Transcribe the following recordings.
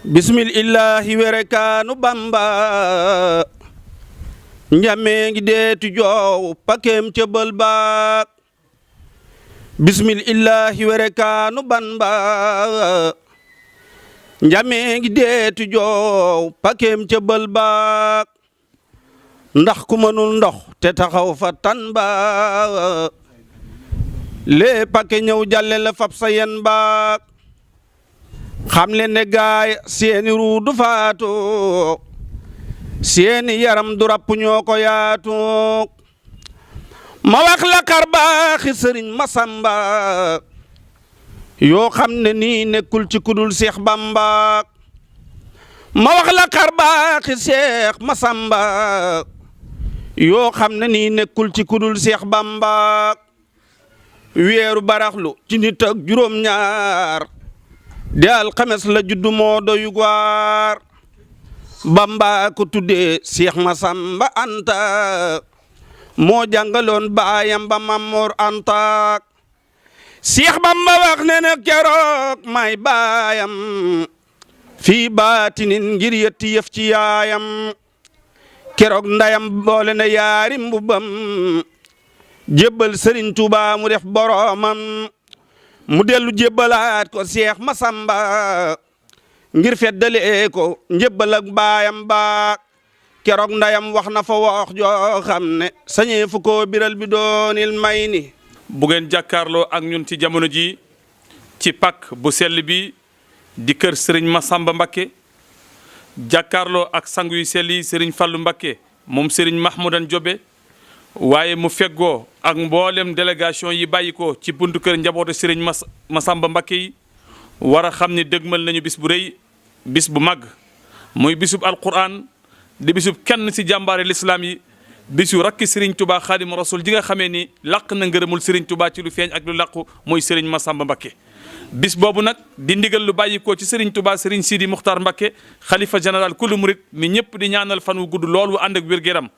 bismillahi werekaanu bamba njamee ngi deetu joow pakem cëbal baak bismillahi werekaanu bamba njamee ngi deetu joow pakem cëbal baak ndax ku mënul ndox te taxaw fa tan ba lee pake ñëw jàlle la fab sa yen baak xam leen ne gaay seeni ruu du faatu seeni yaram du rapp ñoo ko yaatu ma wax la xar baaxi sëriñ Masamba yoo xam ne nii nekkul ci kudul Seex Bamba ma wax la xar baaxi Seex Masamba yoo xam ne nii nekkul ci kudul Seex Bamba weeru baraxlu ci nit ak juróom ñaar di alxames la juddu moo doyu waar Bamba ko tuddee Seex Masamba Anta moo jàngaloon baayam ba Mamor Anta Seex Bamba wax ne na keroog may baayam fii baatinin ngir yetti yëf ci yaayam keroog ndayam boole na yaari mbubam jébbal Sëriñ Tuubaa mu def boromam mu dellu jébbalaat ko Seex Masamba ngir feddale ko njébbal ak baayam ba keroog ndayam wax na fa wax joo xam ne sañee fu ko biral bi doonil may ni bu ngeen jàkkaarloo ak ñun ci jamono ji ci pak bu sell bi di kër sëriñ Masamba Mbakke jàkkaarloo ak sangu yu sell yi sëriñ Fallu Mbakke moom sëriñ Mahmoudan Jobe waaye mu feggoo ak mboolem délégation yi bàyyi ko ci buntu kër njabootu sëriñ Masamba Mbakke yi war a xam ni dëgmal nañu bis bu rëy bis bu màgg muy bisub alquran di bisub kenn ci jàmbaare lislaam yi bisu rakki sëriñ Touba Xaadimu Rasul ji nga xamee ni laq na ngërëmul sëriñ Touba ci lu feeñ ak lu laqu muy sëriñ Masamba Mbakke bis boobu nag di ndigal lu bàyyi ko ci sëriñ Touba sëriñ Sidi Muxtaar Mbakke xalifa général kullu murit mi ñëpp di ñaanal fan wu gudd lool wu ànd ak wér-gu-yaram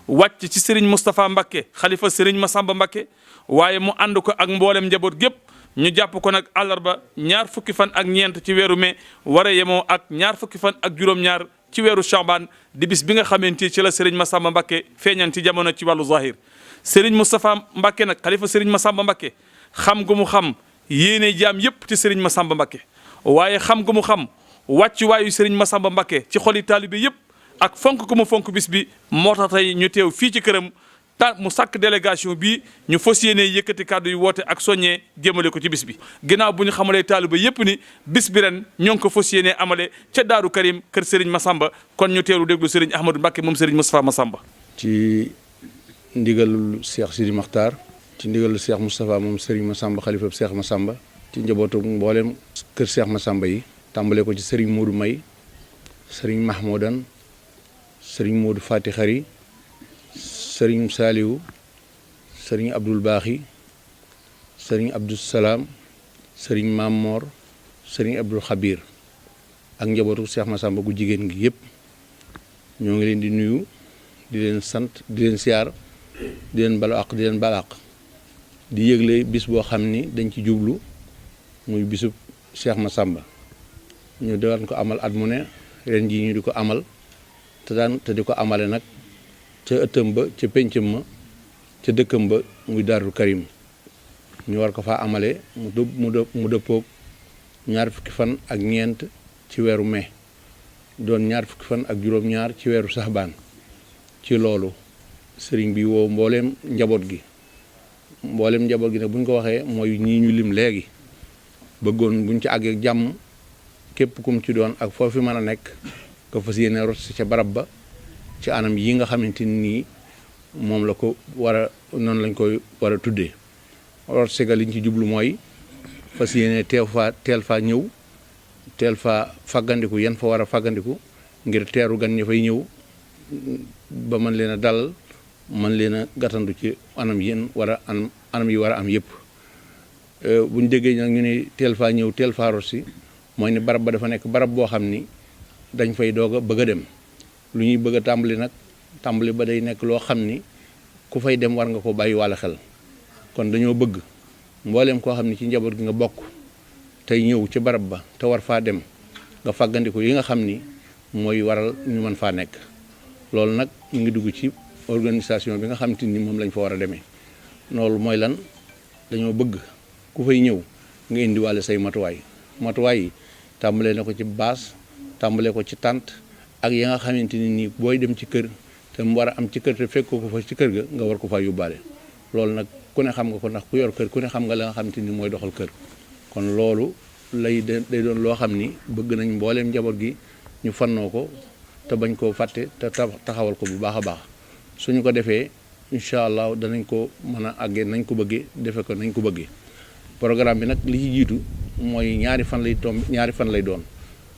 wàcc ci sëriñ Moustapha Mbakke xalifa sëriñ Masamba Mbakke waaye mu ànd ko ak mboolem njaboot gépp ñu jàpp ko nag àllarba ñaar fukki fan ak ñeent ci weeru mai war a yemoo ak ñaar fukki fan ak juróom-ñaar ci weeru Chaban di bis bi nga xamante ci la sëriñ Masamba Mbakke feeñan ci jamono ci wàllu zahir sëriñ Moustapha Mbakke nag xalifa sëriñ Masamba Mbakke xam gu mu xam yéene jaam yépp ci sëriñ Masamba Mbakke waaye xam gu mu xam wàcc waayu sëriñ Masamba Mbakke ci xoli taalibe yépp ak fonk ko mu fonk bis bi moo tax tey ñu teew fii ci këram mu sàkk délégation bii ñu fas yéene yëkkati kàddu yu woote ak soññee jëmale ko ci bis bi ginnaaw bu ñu xamalee taaliba yépp ni bis bi ren ñoo ngi ko fas yéene amale ca Daaru Karim kër Serigne Masamba kon ñu teelu déglu Serigne Ahmadou Mbacké moom Serigne Moustapha Masamba ci ndigalul Cheikh Sidi Makhtar ci ndigalul Cheikh Moustapha moom Serigne Masamba xalifa Cheikh Masamba ci njabootu mboolem kër Cheikh Masamba yi tàmbale ko ci Serigne Modou May Serigne Mahmoudan Serigne Modou Fati Xari sëriñ Saaliwu sëriñ Abdul Baaxi sëriñ Abdou Salaam sëriñ Mamor sëriñ Abdul Xabir ak njabootu Cheikh Masamba gu jigéen gi yëpp ñoo ngi leen di nuyu di leen sant di leen siyaar di leen balu àq di leen bal àq di yëgle bis boo xam ni dañ ci jublu muy bisub Cheikh Masamba ñu daan ko amal at mu ne ren jii ñu di ko amal te di ko amale nag ca ëttam ba ca péncam ma ca dëkkam ba muy Daaru Karim ñu war ko faa amale mu dëppoog ñaar fukki fan ak ñeent ci weeru mai doon ñaar fukki fan ak juróom-ñaar ci weeru saxbaan ci loolu sëriñ bi woo mbooleem njaboot gi nag bu ñu ko waxee mooy ñii ñu lim léegi bëggoon buñ ci àggee jàmm képp kum ci doon ak foofu mën a nekk ko fas yéene rot si ca barab ba ci anam yi nga xamante nii moom la ko noonu lañ koy war a tuddee rot sega liñ ci jublu mooy fas yéene teel faa ñëw teel faa faggandiku yan fa war a faggandiku ngir teeru gan ña fay ñëw ba mën leen a dalal mën leen a gàttandu ci anam yi war a am yëpp buñ déggee nag ñu ne teel faa ñëw teel faa rot si mooy ne barab ba dafa nekk barab boo xam ni dañ fay doog a bëgg a dem lu ñuy bëgg a tàmbali ba day nekk loo xam ni ku fay dem war nga ko bàyyi wàlla xel kon dañoo bëgg mbooleem koo xam ni ci njaboot gi nga bokk tey ñëw ci barab ba te war faa dem nga fàggandiku yi nga xam ni mooy waral ñu mën faa nekk. loolu nag ñu ngi dugg ci organisation bi nga xam te ni moom lañ fa war a demee loolu mooy lan dañoo bëgg ku fay ñëw nga indiwaale say matuwaay yi tàmbalee na ko ci base tàmbalee ko ci tànt ak ya nga xamante ni nii booy dem ci kër te mu war a am ci kër te fekk ko fa ci kër ga nga war ko faa yóbbaale loolu nag ku ne xam nga ko ndax ku yor kër ku ne xam nga la nga xamante ni mooy doxal kër kon loolu day doon loo xam ni bëgg nañ mbooleem njaboot gi ñu fannoo ko te bañ koo fàtte te taxawal ko bu baax a baax suñu ko defee incha allah danañ ko mën a àggee nañ ko bëggee defe ko nañ ko bëggee programme bi nag li ci jiitu mooy ñaari fan lay doon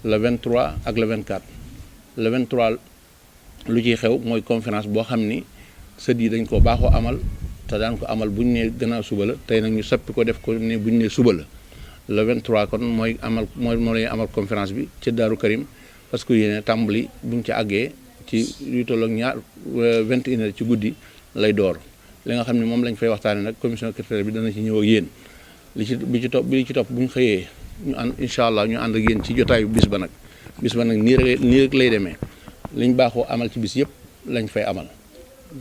le 23 ak le 24 le 23 lu ciy xew mooy conférence boo xam ni sët yi dañ ko baaxoo amal te daan ko amal buñ ne gannaaw suba la tey nag ñu soppi ko def ko ne buñ ne suba la le 23 kon mooy lay amal conférence bi ci Daaru Karim parce que yéene tàmbali buñ ci àggee ci lu tolloog 21h ci guddi lay door li nga xam ne moom lañ fay waxtaane nag commission culturelle bi dana ci ñëw ak yéen li ci topp bu ñu xëyee ñu ànd incha allah ñu ànd ak yéen ci jotaayu bis ba nag nii rek lay demee liñ baaxoo amal ci bis yëpp lañ fay amal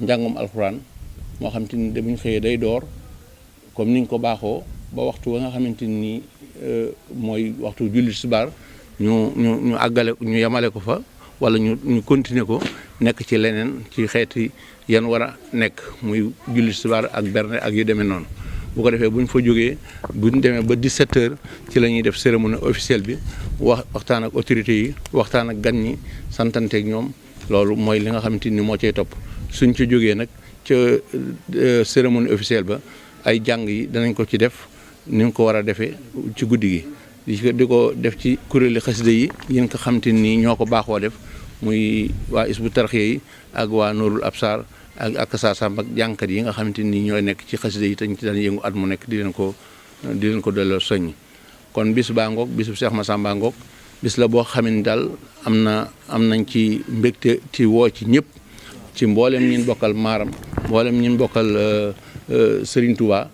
njàngum alxuraan moo xam te ni bu ñu xëyee day door comme niñ ko baaxoo ba waxtu wa nga xamante ni mooy waxtu julli tisbaar ñu àggale ñu yemale ko fa wala ñu continuer ko nekk ci leneen ci xeeti yan war a nekk muy julli tisbaar ak berne ak yu demee noonu bu ko defee bu ñu fa jógee bu ñu demee ba 17h ci la ñuy def cérémonie officielle bi waxtaan ak autorités yi waxtaan ak gan ñi santanteeg ñoom loolu mooy li nga xamante ni moo cay topp suñ ci jógee nag ca cérémonie officielle ba ay jàng yi danañ ko ci def ni nga ko war a defee ci guddi gi di ko def ci kuréeli xasida yi yéen ko xamante ni ñoo ko baaxoo def muy waa Hizbut Tarqiyyah yi ak waa Nourul Absar ak saa sàmb ak jàngkat yi nga xamante ni ñooy nekk ci xasida yi te ñu ci daan yëngu at mu nekk di leen ko delloo soññ kon bis baa ngoog bisu Cheikh Massamba ngoog bis la boo xam ne daal am nañ ci mbégte ci woo ci ñëpp ci mboolem ñin bokkal maaram mboolem ñin bokkal Serigne Touba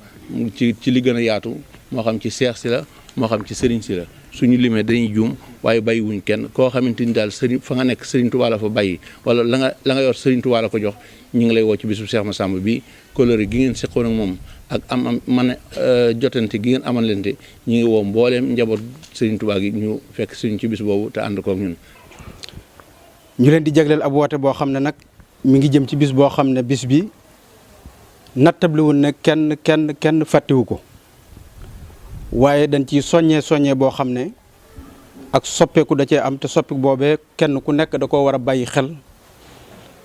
ci li gën a yaatu moo xam ci seex si la moo xam ci Serigne si la suñu limee dañuy juum waaye bàyyi wuñ kenn koo xamante ni daal Serigne fa nga nekk Serigne Touba la fa bàyyi wala la nga yor Serigne Touba la ko jox ñu ngi lay woo ci bisu Cheikh Massamba bi kóllëre gi ngeen seqoon ak moom ak jotante gi ngeen amalante ñu ngi woo mbooleem njaboot Serigne Touba gi ñu fekk suñ ci bis boobu te ànd kook ñun. ñu leen di jagleel ab woote boo xam ne nag mi ngi jëm ci bis boo xam ne bis bi nattablewul ne kenn fàttewu ko waaye dañ ci soññee boo xam ne ak soppeeku da cee am te soppeeku boobee kenn ku nekk da koo war a bàyyi xel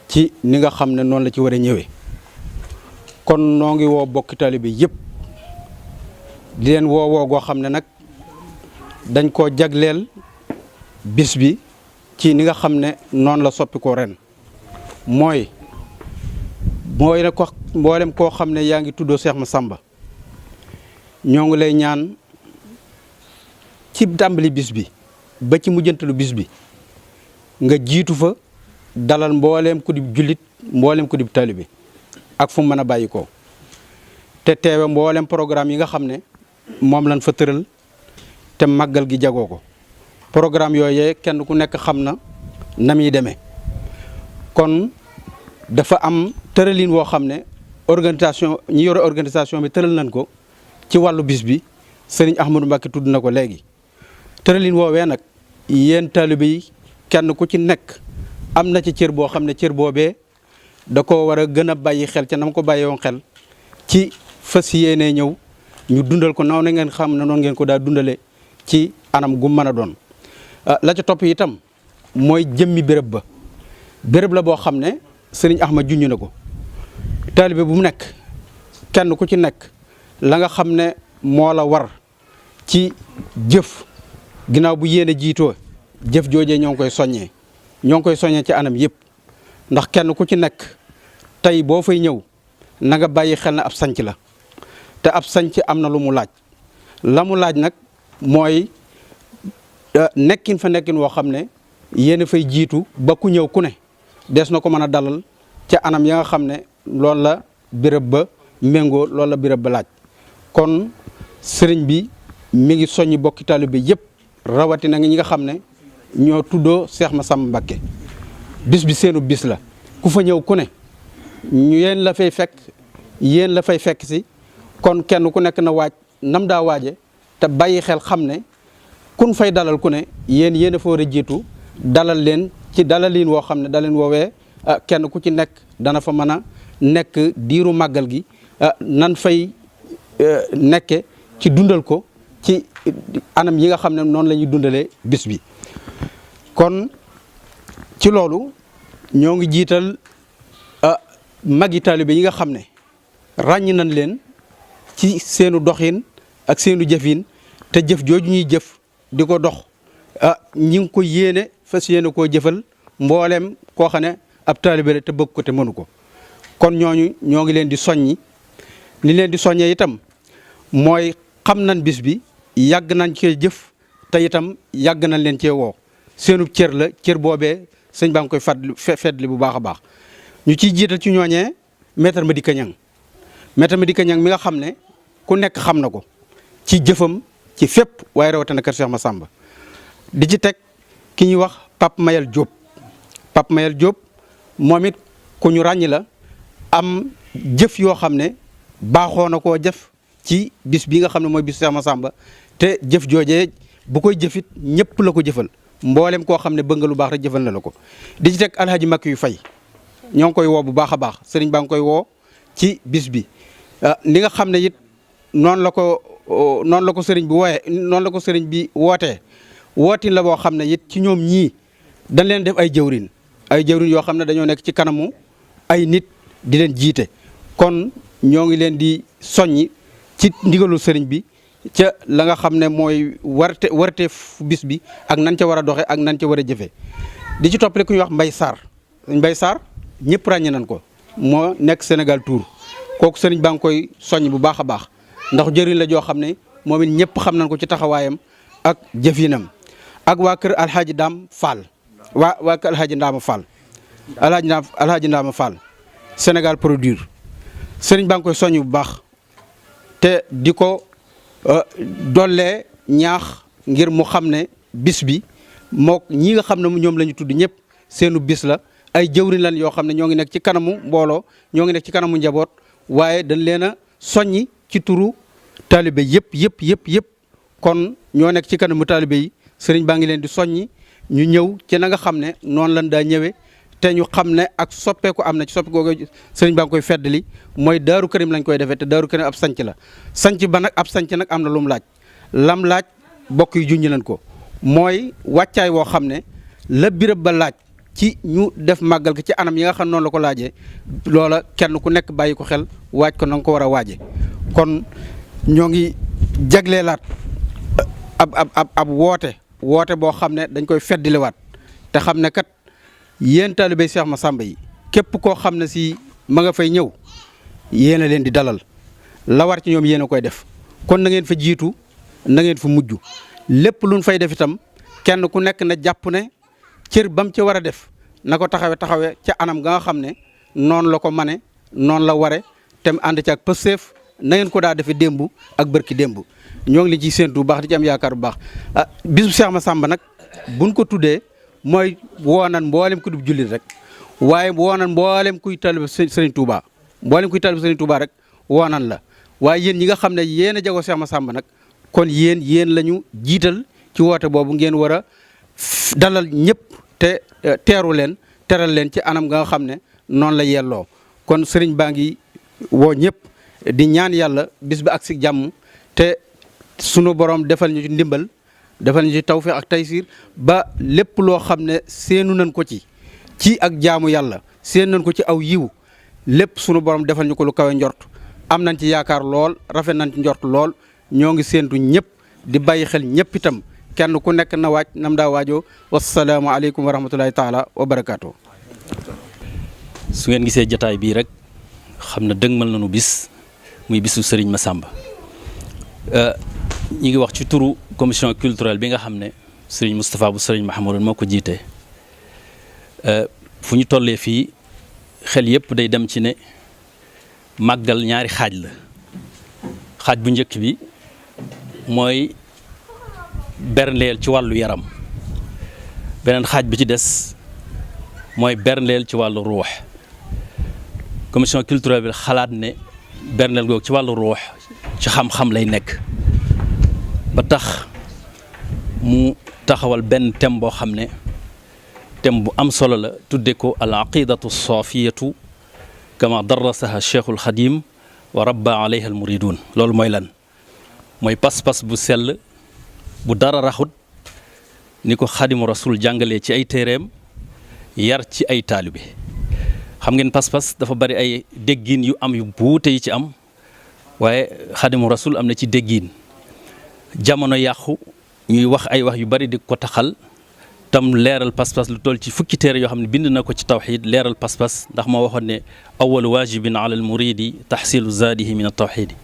ci ni nga xam ne noonu la ci war a ñëwee kon noo ngi woo bokki taalibe yëpp di leen woo goo xam ne nag dañ koo jagleel bis bi ci ni nga xam ne noonu la soppi ko ren mooy ne ko mboolem koo xam ne yaa ngi tuddoo Cheikh Massamba ñoo ngi lay ñaan ci tàmbali bis bi ba ci mujjantalu bis bi nga jiitu fa dalal mbooleem ku di jullit mbooleem ku di taalibe ak fu mu mën a bàyyi ko te teewe mbooleem programme yi nga xam ne moom lañ fa tëral te màggal gi jagoo ko programme yooyee kenn ku nekk xam na muy demee kon dafa am tëralin woo xam ne organisation ñi yore organisation bi tëral nañ ko ci wàllu bis bi sëriñ Ahmadou Mbacké tudd na ko léegi tëralin woowee nag yéen taalibe yi kenn ku ci nekk am na ci cër boo xam ne cër boobee da ko war a gën a bàyyi xel ca na ma ko bàyyi woon xel ci fas yéene ñëw ñu dundal ko noonu ngeen xam ne noonu ngeen ko daa dundale ci anam gu mën a doon la ca topp itam mooy jëmmi béréb la boo xam ne sëriñ Ahmad junj na ko taalibe bu mu nekk kenn ku ci nekk la nga xam ne moo la war ci jëf ginnaaw bu yéene jiitoo jëf joojee ñoo ngi koy soññee ci anam yëpp ndax kenn ku ci nekk tey boo fay ñëw na nga bàyyi xel na ab sanc la te ab sanc am na lu mu laaj la mu laaj nag mooy nekkin fa nekkin woo xam ne yéen a fay jiitu ba ku ñëw ku ne des na ko mën a dalal ca anam ya nga xam ne loolu la béréb ba méngoo loolu la béréb ba laaj kon sëriñ bi mi ngi soññi bokki taalibe bi yëpp rawatina ñi nga xam ne ñoo tuddoo Cheikh Massamba Mbacké bis bi seenu bis la ku fa ñëw ku ne yéen la fay fekk si kon kenn ku nekk na waaj nam daa waaje te bàyyi xel xam ne kun fay dalal ku ne yéen a fa war a jiitu dalal leen ci dalalin woo xam ne daleen woowee kenn ku ci nekk dana fa mën a nekk diiru màggal gi nan fay nekke ci dundal ko ci anam yi nga xam ne noonu la ñuy dundalee bis bi kon ci loolu ñoo ngi jiital magi taalibe yi nga xam ne ràññ nañ leen ci seenu doxin ak seenu jëfin te jëf jooju ñuy jëf di ko dox ñi ngi ko yéene fas yéene koo jëfal mbooleem koo xam ne ab taalibe la te bëgg ko te mënu ko kon ñooñu ñoo ngi leen di soññi li leen di soññee itam mooy xam nañ bis bi yàgg nañ cee jëf te itam yàgg nañ leen cee woo seenu cër la cër boobee sëñ baa ngi koy fàttali bu baax a baax ñu ciy jiital ci ñooñee maître Madické Niang maître Madické Niang mi nga xam ne ku nekk xam na ko ci jëfam ci fépp waaye rawatina kër Cheikh Massamba di ci teg ki ñuy wax Pape Mayel Diop moom it ku ñu ràññi la am jëf yoo xam ne baaxoo na koo jëf ci bis bi nga xam ne mooy bis Cheikh Massamba te jëf joojee bu koy jëfit ñëpp la ko jëfal mboolem koo xam ne bëgg nga lu baax rek jëfal na la ko di ci teg alhaji Makki yu fay ñoo ngi koy woo bu baax a baax sëriñ baa ngi koy woo ci bis bi li nga xam ne it noonu la ko sëriñ bi wooyee noonu la ko sëriñ bi wootee wootin la boo xam ne it ci ñoom ñii dañ leen def ay jëwrin yoo xam ne dañoo nekk ci kanamu ay nit di leen jiite kon ñoo ngi leen di soññi ci ndigalu sëriñ bi ca la nga xam ne mooy warte bis bi ak nan ca war a doxe ak nan ca war a jëfe di ci toppale ku ñuy wax Mbay Sarr ñëpp ràññe nañ ko moo nekk Sénégal Tour kooku sëriñ baa ngi koy soññ bu baax a baax ndax jëriñ la joo xam ne moom it ñëpp xam nañ ko ci taxawaayam ak jëfinam ak waa kër alhaaji Daam Fall waa kër alhaaji Ndaama Fall alhaaji Ndaama Fall Sénégal Produire sëriñ baa ngi koy soññ bu baax te di ko dollee ñaax ngir mu xam ne bis bi mook ñi nga xam ne ñoom la ñu tudd ñëpp seenu bis la ay jëwriñ lan yoo xam ne ñoo ngi nekk ci kanamu mbooloo ñoo ngi nekk ci kanamu njaboot waaye dañ leen a soññi ci turu taalibe yëpp kon ñoo nekk ci kanamu taalibe yi sëriñ baa ngi leen di soññi ñu ñëw ci na nga xam ne noonu lan daa ñëwee te ñu xam ne ak soppeeku am na ci soppeeku googu sëriñ baa ngi koy feddali mooy Daaru Karim lañ koy defee te Daaru Karim ab sanc la sanc ba nag ab sanc nag am na lu mu laaj lam laaj bokk yi junj nañ ko mooy wàccaay woo xam ne la birëb ba laaj ci ñu def màggal ko ci anam yi nga xam noonu la ko laajee loola kenn ku nekk bàyyi ko xel waaj ko na nga ko war a waaje kon ñoo ngi jagleelaat ab woote boo xam ne dañ koy feddiliwaat te xam ne kat yéen taalibey Cheikh Massamba yi képp koo xam ne si ma nga fay ñëw yéen a leen di dalal la war ci ñoom yéen a koy def kon na ngeen fa jiitu na ngeen fa mujj lépp luñ fay def itam kenn ku nekk na jàpp ne cër bam ci war a def na ko taxawe ca anam ga nga xam ne noonu la ko mane noonu la ware te mu ànd ci ak pësteef na ngeen ko daa defee démb ak bërki démb ñoo ngi li ciy séentu bu baax di ci am yaakaar bu baax bisu Cheikh Massamba nag buñ ko tuddee mooy woonan mboolem ku dub jullit rek waaye woonan mboolem kuy talib Serigne Touba rek woonan la waaye yéen ñi nga xam ne yéen a jagoo Cheikh Massamba nag kon yéen la ñu jiital ci woote boobu ngeen war a dalal ñëpp te teral leen ci anam nga xam ne noonu la yelloo kon sëriñ baa ngi woo ñëpp di ñaan yàlla bis bi ak si jàmm te sunu borom defal ñu ci ndimbal defal ñu ci tawfeex ak taysiir ba lépp loo xam ne seenu nañ ko ci ak jaamu yàlla seenu nañ ko ci aw yiw lépp sunu borom defal ñu ko lu kawe njort am nañ ci yaakaar lool rafet nañ ci njort lool ñoo ngi séentu ñëpp di bàyyi xel ñëpp itam kenn ku nekk na waaj nam daa waajoo wasalaamaaleykum wa rahmatulahi taala wa barakaatu. su ngeen gisee jataay bii rek xam na dëgmal nañu bis muy bisu Serigne Massamba ñi ngi wax ci turu commission culturelle bi nga xam ne Serigne Moustapha bu Serigne Mahamadou moo ko jiite fu ñu tollee fii xel yëpp day dem ci ne màggal ñaari xaaj la xaaj bu njëkk bi mooy berndeel ci wàllu yaram beneen xaaj bi ci des mooy berndeel ci wàllu ruux commission culturelle bi xalaat ne berndeel googu ci wàllu ruux ci xam-xam lay nekk ba tax mu taxawal benn thème boo xam ne thème bu am solo la tudde ko al aqidatu safiyatu kama darasaha cheikhul xadim wa rabba alayha al muridun loolu mooy lan mooy pas-pas bu sell bu dara raxut ni ko xadimu rasul jàngalee ci ay téeréem yar ci ay taalibe xam ngeen pas-pas dafa bari ay déggin yu am yu buute yi ci am waaye xadimu rasul am na ci déggin jamono yàqu ñuy wax ay wax yu bari di ko taxal tam leeral pas-pas lu toll ci fukki téere yoo xam ne bind na ko ci tawxid leeral pas-pas ndax moo waxoon ne awalu waajibin ala al muridi taxsilu zaadihi min al tawxidi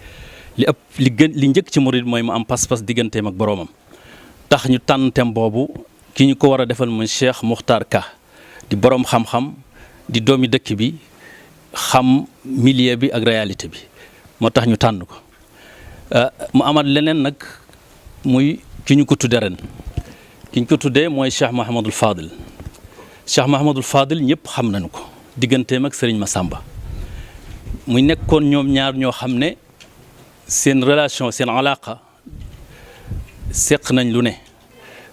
li njëkk ci murid mooy mu am pas-pas digganteem ak boroomam tax ñu tànn thème boobu ki ñu ko war a defal mooy Cheikh Muxtaar Ka di boroom xam-xam di doomi dëkk bi xam milieu bi ak réalité bi moo tax ñu tànn ko mu amal leneen nag muy ki ñu ko tudde ren ki ñu ko tuddee mooy Cheikh Mahamadul Fadil Cheikh Mahamadul Fadil ñëpp xam nañu ko digganteem ak Serigne Massamba muy nekkoon ñoom ñaar ñoo xam ne seen relation seen alaqa seq nañ lu ne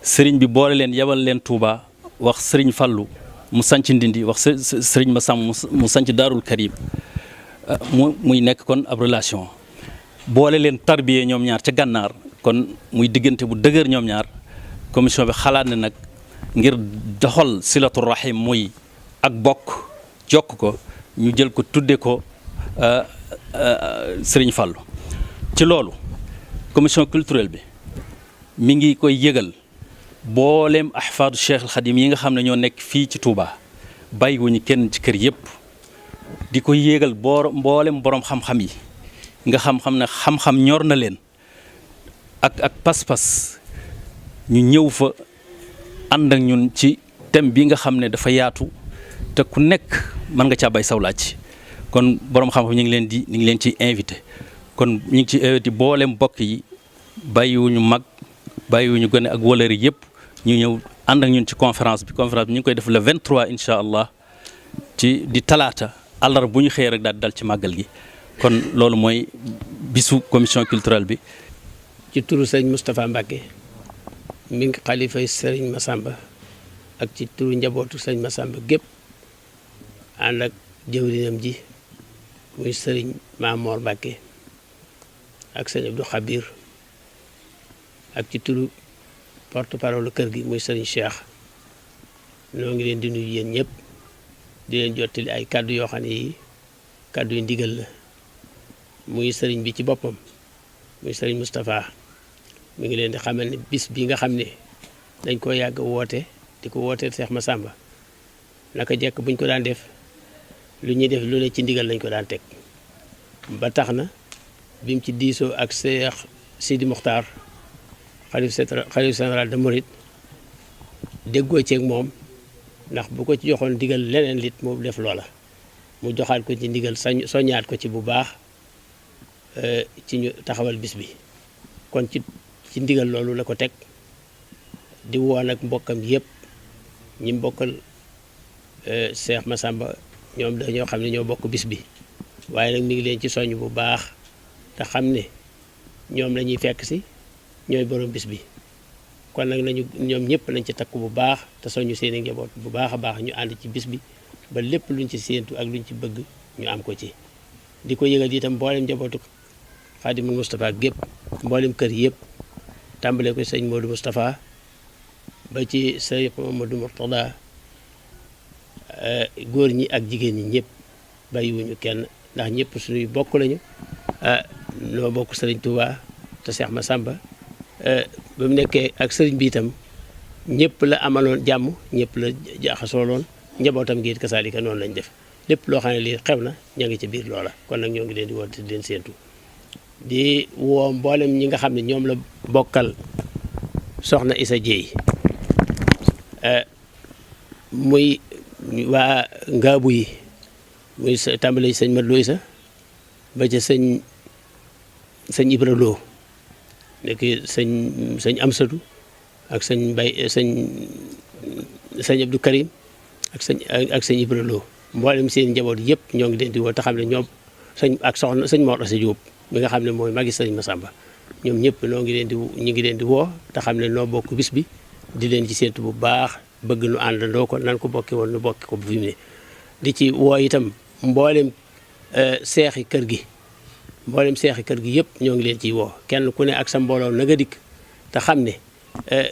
Serigne bi boole leen yebal leen Touba wax Serigne Fallou mu sanc Ndindi wax Serigne Massamba mu sanc Daarul Karim muy nekk kon ab relation boole leen tarbiyee ñoom ñaar ca gànnaar kon muy diggante bu dëgër ñoom ñaar commission bi xalaat ne nag ngir doxal silatu rahim muy ak bokk jokk ko ñu jël ko tudde ko Serigne Fallou ci loolu commission culturelle bi mi ngi koy yëgal booleem ahfaadu Cheikh al Khadim yi nga xam ne ñoo nekk fii ci Touba bàyyiwuñu kenn ci kër yëpp di ko yéegal mboolem borom xam-xam yi nga xam-xam ne xam-xam ñor na leen ak pas-pas ñu ñëw fa ànd ak ñun ci thème bi nga xam ne dafa yaatu te ku nekk mën nga caa bay saw laaj kon borom xam-xam ñu ngi leen ciy invité kon ñu ngi ci invité mboolem mbokk yi bàyyiwuñu mag bàyyiwuñu gone ak wëlëri yëpp ñu ñëw ànd ak ñun ci conférence bi ñu ngi koy def le 23 incha allah ci di talaata àllarba bu ñu xëyee rek daal di dal ci màggal gi kon loolu mooy bisu commission culturelle bi. ci turu sëñ Moustapha Mbacke mi ngi xalifay sëriñ Massamba ak ci turu njabootu sëñ Massamba gépp ànd ak jëwrinam ji muy sëriñ Mamor Mbacke ak sëñ Abdou Khabir ak ci turu porte parole kër gi muy sëriñ Cheikh noo ngi leen di nuyu yéen ñëpp di leen jottali ay kàddu yoo xam ne yi kàddu yu ndigal la muy sëriñ bi ci boppam muy sëriñ Moustapha mi ngi leen di xamal ne bis bi nga xam ne dañ koo yàgg woote di ko wooteel Cheikh Massamba naka jekk buñ ko daan def lu ñuy def lu ne ci ndigal lañ ko daan teg ba tax na bi mu ci diisoo ak Cheikh Sidi Mokhtar xalif général de Mouride déggoo ceeg moom ndax bu ko ci joxoon ndigal leneen lit mu def loola mu joxaat ko ci ndigal soññaat ko ci bu baax ci ñu taxawal bis bi kon ci ndigal loolu la ko teg di woon ak mbokkam yëpp ñi mbokkal Cheikh Massamba ñoom dañoo xam ne ñoo bokk bis bi waaye nag mi ngi leen ci soññ bu baax te xam ne ñoom la ñuy fekk si ñooy borom bis bi kon nag ñoom ñëpp nañ ci takk bu baax te soññu seen i njaboot bu baax a baax ñu ànd ci bis bi ba lépp luñ ci séentu ak luñ ci bëgg ñu am ko ci di ko yëgal itam mboolem njabootu Xaadimul Moustapha gépp mboolem kër yëpp tàmbale ko sëñ Modou Moustapha ba ci sëñ Mamadou Mourtada góor ñi ak jigéen ñi ñëpp bàyyiwuñu kenn ndax ñëpp suñuy bokk lañu noo bokk sëriñ Touba te Cheikh Massamba ba mu nekkee ak sëriñ bi itam ñëpp la amaloon jàmm ñëpp la jaxasooloon njabootam gi it kasaalika noonu lañ def lépp loo xam ne lii xew na ña ngi ci biir loola kon nag ñoo ngi leen di woote di leen séentu di woo mboolem ñi nga xam ne ñoom la bokkal soxna Issa Dieye muy waa ngaabu yi muy tàmbale sëñ Madlo Issa ba ca sëñ Ibra Lo nekk sëñ Amsatu ak sëñ sëñ Abdou Karim ak sëñ Ibra Lo mboolem seen njaboot yëpp ñoo ngi leen di woo te xam ne ñoom soxna sëñ Mor Assa Diop mi nga xam ne mooy magi sëñ Massamba ñoom ñëpp ñu ngi leen di woo te xam ne noo bokk bis bi di leen ci séentu bu baax bëgg nu àndandoo ko nan ko bokki woon nu bokki ko bu fi mu ne di ci woo itam mboolem seexi kër gi yëpp ñoo ngi leen ciy woo kenn ku ne ak sa mbooloo na nga dikk te xam ne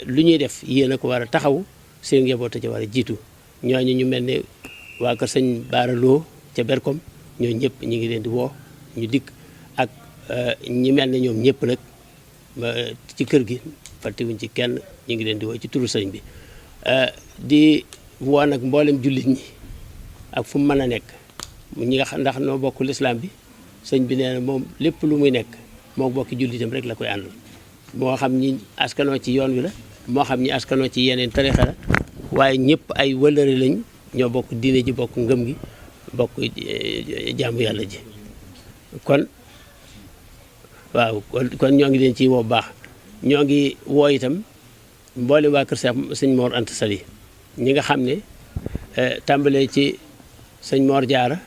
lu ñuy def yéen a ko war a taxaw seen njaboot a ca war a jiitu ñooñu ñu mel ne waa kër sëñ Baara Lo ca Berkom ñooñu ñëpp ñu ngi leen di woo ñu dikk ak ñi mel ne ñoom ñëpp nag ci kër gi fàttewuñ ci kenn ñu ngi leen di woo ci turu sëñ bi di woo nag mboolem jullit ñi ak fu mu mën a nekk ñi nga xam ndax noo bokk lislaam bi sëñ bi nee na moom lépp lu muy nekk moo bokki jullitam rek la koy àndal moo xam ñi askanoo ci yoon wi la moo xam ñi askanoo ci yeneen tarixa la waaye ñëpp ay wëllëre lañ ñoo bokk diine ji bokk ngëm gi bokk jaamu yàlla ji kon waaw kon ñoo ngi leen ciy woo baax ñoo ngi woo itam mboole waa kër sëñ Mor Anta Sali ñi nga xam ne tàmbalee ci sëñ Mor Jaara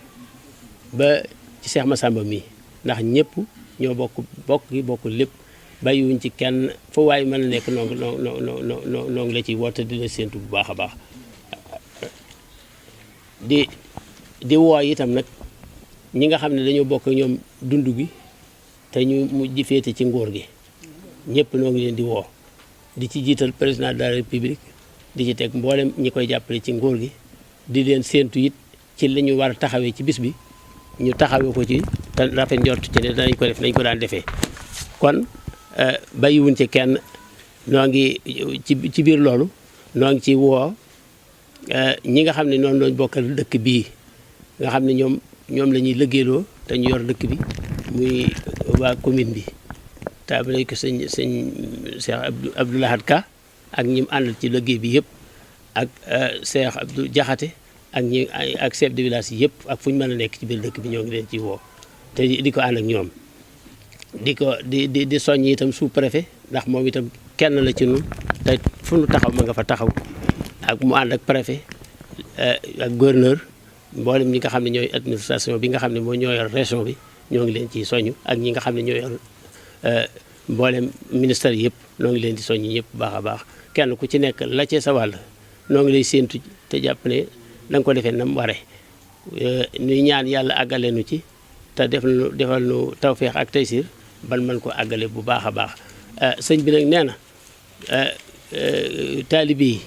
ba ci Cheikh Massamba mii ndax ñëpp ñoo bokk lépp bàyyiwuñ ci kenn foo waaye mën a nekk noo ngi la ciy woote di la séentu bu baax a baax di woo itam nag ñi nga xam ne dañoo bokk ñoom dund gi te ñu mujj féete ci nguur gi ñëpp noo ngi leen di woo di ci jiital président de la république di ci teg mboolem ñi koy jàppale ci nguur gi di leen séentu it ci li ñu war a taxawee ci bis bi ñu taxawee ko ci te rafet njort ci ne danañ ko def nañ ko daan defee kon bàyyiwuñ ci kenn noo ngi ci biir loolu noo ngi ci woo ñi nga xam ne noonu lañ bokkal dëkk bii nga xam ne ñoom la ñuy liggéeyloo te ñu yor dëkk bi muy waa commune bi taabale ko sëñ Cheikh Abdou Lahad Ka ak ñi mu àndal ci liggéey bi yëpp ak Cheikh Abdou Diakhaté ak chef de village yi yëpp ak fu ñu mën a nekk ci biir dëkk bi ñoo ngi leen ci woo te di ko ànd ak ñoom di soññ itam sous préfet ndax moom itam kenn la ci nun te fu nu taxaw ma nga fa taxaw ak mu ànd ak préfet ak gouverneur mboolem ñi nga xam ne ñooy administration bi nga xam ne moo ñoo yor région bi ñoo ngi leen ci soññ ak ñi nga xam ne ñoo yor mboolem ministère yëpp noo ngi leen di soññ ñëpp baax a baax kenn ku ci nekk la cee sa wàll noo ngi lay séentu te jàpp ne da nga ko defee nam ware ñuy ñaan yàlla àggale nu ci te defal nu tawféex ak taysir ban man ko àggale bu baax a baax sëñ bi nag nee na taalibe yi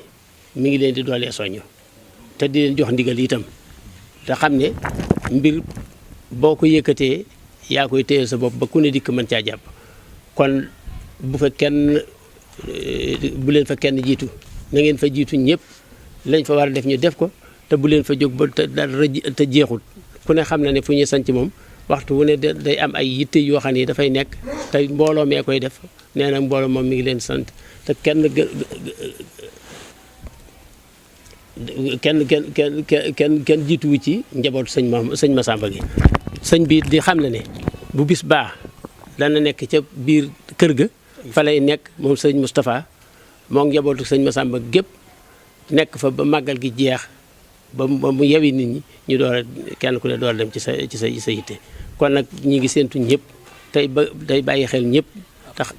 mi ngi leen di doolee soññ te di leen jox ndigal itam te xam ne mbir boo ko yëkkatee yaa koy téye sa bopp ba ku ne dikk mën caa jàpp kon bu leen fa kenn jiitu na ngeen fa jiitu ñëpp lañ fa war a def ñu def ko te bu leen fa jóg ba te jeexul ku ne xam na ne fu ñuy sanc moom waxtu wu ne day am ay yitte yoo xam ne dafay nekk te mbooloo mee koy def nee na mbooloo moom mi ngi leen sant te kenn jiituwu ci njabootu sëñ Massamba gi sëñ bi di xam ne bu bis baax dana nekk ca biir kër ga fa lay nekk moom sëñ Moustapha moom njabootu sëñ Massamba gépp nekk fa ba màggal gi jeex ba mu yewi nit ñi ñu door a kenn ku ne door a dem ci sa yitte kon nag ñi ngi séentu ñëpp tey bàyyi xel ñëpp tax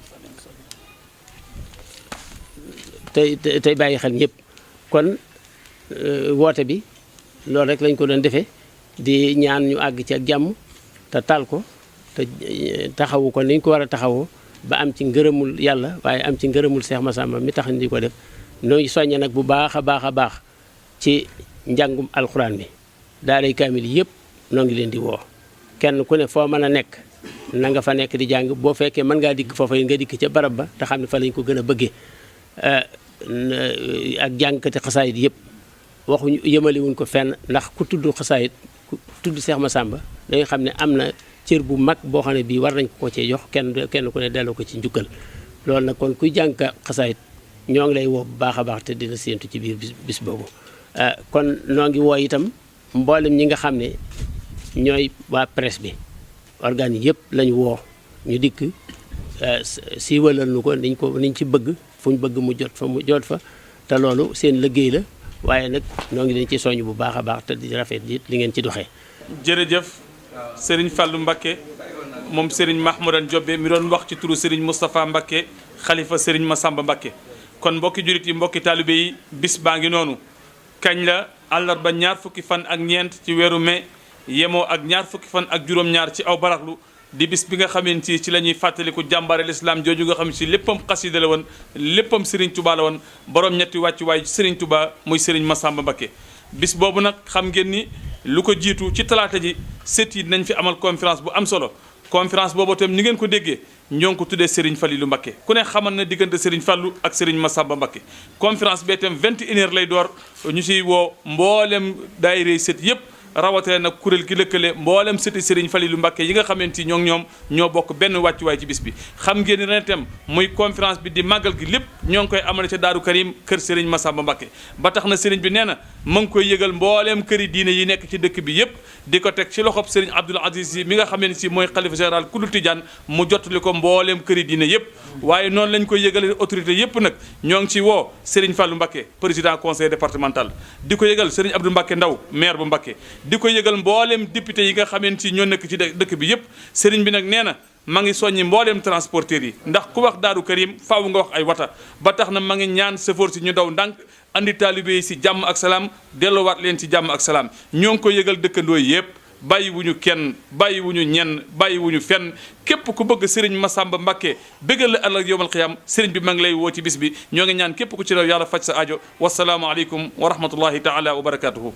tey bàyyi xel ñëpp kon woote bi loolu rek lañ ko doon defee di ñaan ñu àgg ci ak jàmm te tal ko te taxawu ko niñ ko war a taxawoo ba am ci ngërëmul yàlla waaye am ci ngërëmul Cheikh Massamba mi tax ñu di ko def nooy soññe nag bu baax a baax ci njàngum alxuraan bi daaray kaamil yëpp noo ngi leen di woo kenn ku ne foo mën a nekk na nga fa nekk di jàng boo fekkee mën ngaa dikk foofa nga dikk ca barab ba te xam ne fa lañ ko gën a bëggee ak jàngkati xasaayit yëpp waxuñu yëmaliwuñ ko fenn ndax ku tudd xasaayit ku tudd Cheikh Massamba dañuy xam ne am na cër bu mag boo xam ne bii war nañ ko cee jox kenn ku ne delloo ko ci njukkal loolu nag kon kuy jàng xasaayit ñoo ngi lay woo bu baax a baax te dina séentu ci biir bis boobu kon noo ngi woo itam mboolem ñi nga xam ne ñooy waa presse bi organes yi yëpp lañu woo ñu dikk siiwalal nu ko niñ ci bëgg fu ñu bëgg mu jot fa te loolu seen liggéey la waaye nag ñoo ngi leen ci soññ bu baax a baax te di rafet it li ngeen ci doxee. jërëjëf Serigne Fallou Mbacké moom Serigne Mahmoudan Diobé mi doon wax ci turu Serigne Moustapha Mbacké xalifa Serigne Massamba Mbacké. kon mbokki jurit yi mbokki taalibe yi bis baa ngi noonu kañ la àllarba ñaar fukki fan ak ñeent ci weeru mai yemoo ak ñaar fukki fan ak juróom-ñaar ci aw baraxlu di bis bi nga xamante ci la ñuy fàttaliku jàmbaare lislaam jooju nga xam si léppam xasida la woon léppam Serigne Touba la woon borom ñetti wàccuwaay Serigne Touba muy Serigne Massamba Mbacké. bis boobu nag xam ngeen ni lu ko jiitu ci talaata ji sët yi nañ fi amal conférence bu am solo conférence boobu itam ni ngeen ko déggee ñoo ngi ko tuddee Serigne Falilou Mbacké ku ne xamal na diggante Serigne Fallou ak Serigne Massamba Mbacké conférence bi itam 21h lay door ñu siy woo mboolem daayira sët yëpp rawatee nag kuréel gi lëkkale mboolem sëti Serigne Falilou Mbacké yi nga xamante ni ñoom ñoo bokk benn wàccuwaay ci bis bi. xam ngeen ni ren itam muy conférence bi di màggal gi lépp ñoo ngi koy amale ca Daaru Karim kër Serigne Massamba Mbacké ba tax na Serigne bi nee na ma ngi koy yëgal mbooleem këri diine yi nekk ci dëkk bi yëpp di ko teg ci loxob Serigne Abdoul Aziz Sy mi nga xamante si mooy xalifa général kullu Tidiane mu jottali ko mbooleem këri diine yëpp. waaye noonu lañ koy yëgale autorité yëpp nag ñoo ngi ci woo Serigne Fallou Mbacké président conseil départemental di ko yëgal Serigne Abdou Mbacké Ndaw maire bu Mbacké di ko yëgal mboolem député yi nga xamante si ñoo nekk ci dëkk bi yëpp Serigne bi nag nee na ma ngi soññi mboolem transporteurs yi ndax ku wax Daaru Karim faaw nga wax ay wata ba tax na ma ngi ñaan chauffeur si ñu daw ndànk andi taalibe yi si jàmm ak salaam delloowaat leen ci jàmm ak salaam ñoo ngi ko yëgal dëkkandoo yëpp bàyyiwuñu kenn bàyyiwuñu ñenn bàyyiwuñu fenn képp ku bëgg Serigne Massamba Mbacké bëggal la ëllëg yowmal xiyaam Serigne bi ma ngi lay woo ci bis bi ñoo ngi ñaan képp ku ci raw yàlla faj sa aajo wasalaamu aleykum wa rahmatullahi taala wa barakatuhu